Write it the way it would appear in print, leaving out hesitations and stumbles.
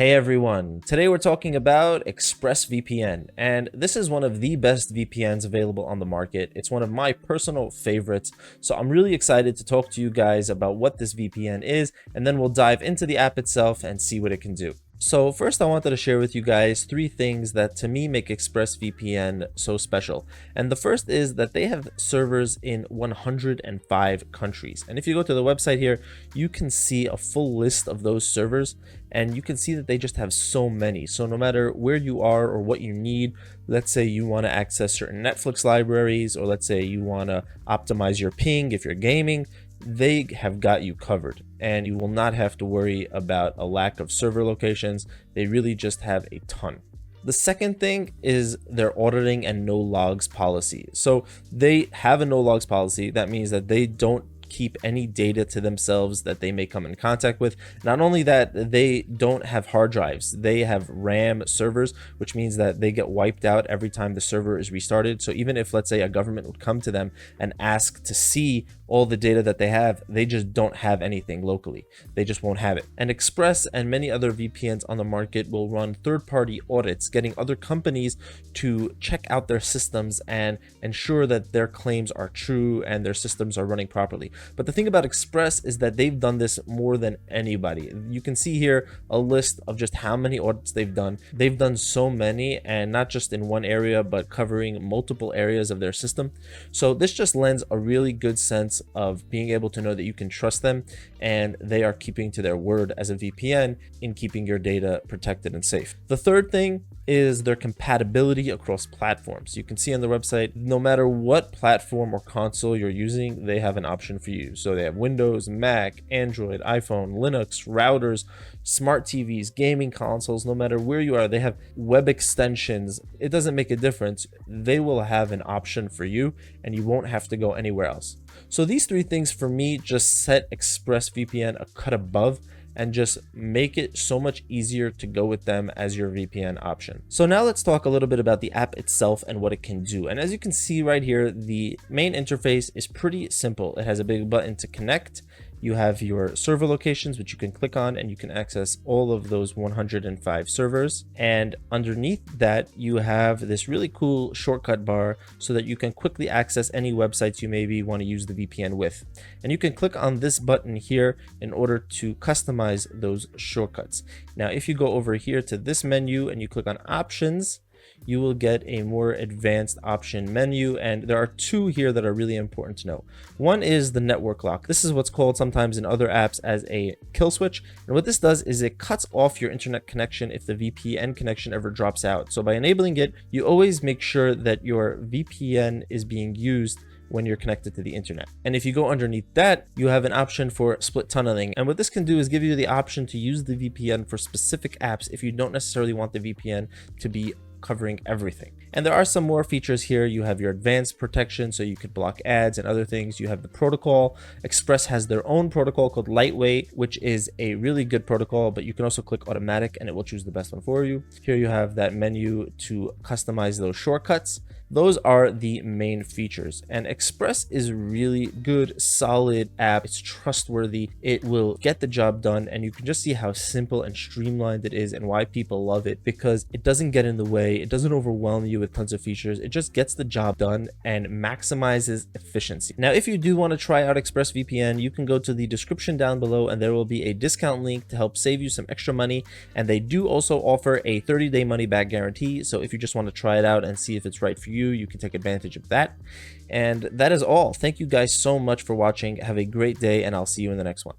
Hey everyone, today we're talking about ExpressVPN, and this is one of the best VPNs available on the market. It's one of my personal favorites, so I'm really excited to talk to you guys about what this VPN is, and then we'll dive into the app itself and see what it can do. So first I wanted to share with you guys three things that to me make ExpressVPN so special. And the first is that they have servers in 105 countries. And if you go to the website here, you can see a full list of those servers, and you can see that they just have so many. So no matter where you are or what you need, let's say you want to access certain Netflix libraries, or let's say you want to optimize your ping if you're gaming, they have got you covered, and you will not have to worry about a lack of server locations. They really just have a ton. The second thing is their auditing and no logs policy. So they have a no logs policy. That means that they don't keep any data to themselves that they may come in contact with. Not only that, they don't have hard drives, they have RAM servers, which means that they get wiped out every time the server is restarted. So even if, let's say, a government would come to them and ask to see all the data that they have, they just don't have anything locally. They just won't have it. And Express and many other VPNs on the market will run third-party audits, getting other companies to check out their systems and ensure that their claims are true and their systems are running properly. But the thing about Express is that they've done this more than anybody. You can see here a list of just how many audits they've done. They've done so many, and not just in one area, but covering multiple areas of their system. So this just lends a really good sense of being able to know that you can trust them, and they are keeping to their word as a VPN in keeping your data protected and safe. The third thing is their compatibility across platforms. You can see on the website, no matter what platform or console you're using, they have an option for you. So they have Windows, Mac, Android, iPhone, Linux, routers, smart TVs, gaming consoles. No matter where you are, they have web extensions. It doesn't make a difference. They will have an option for you, and you won't have to go anywhere else. So these three things for me just set ExpressVPN a cut above and just make it so much easier to go with them as your VPN option. So now let's talk a little bit about the app itself and what it can do. And as you can see right here, the main interface is pretty simple. It has a big button to connect. You have your server locations, which you can click on, and you can access all of those 105 servers. And underneath that, you have this really cool shortcut bar so that you can quickly access any websites you maybe want to use the VPN with. And you can click on this button here in order to customize those shortcuts. Now, if you go over here to this menu and you click on options, you will get a more advanced option menu, and there are two here that are really important to know. One is the network lock. This is what's called sometimes in other apps as a kill switch, and what this does is it cuts off your internet connection if the VPN connection ever drops out. So by enabling it, you always make sure that your VPN is being used when you're connected to the internet. And if you go underneath that, you have an option for split tunneling. And what this can do is give you the option to use the VPN for specific apps if you don't necessarily want the VPN to be covering everything. And there are some more features here. You have your advanced protection, so you could block ads and other things. You have the protocol. Express has their own protocol called Lightweight, which is a really good protocol, but you can also click automatic and it will choose the best one for you. Here you have that menu to customize those shortcuts. Those are the main features, and Express is really good, solid app. It's trustworthy. It will get the job done, and you can just see how simple and streamlined it is and why people love it, because it doesn't get in the way. It doesn't overwhelm you with tons of features. It just gets the job done and maximizes efficiency. Now, if you do want to try out ExpressVPN, you can go to the description down below, and there will be a discount link to help save you some extra money. And they do also offer a 30-day money-back guarantee. So if you just want to try it out and see if it's right for you can take advantage of that. And that is all. Thank you guys so much for watching. Have a great day, and I'll see you in the next one.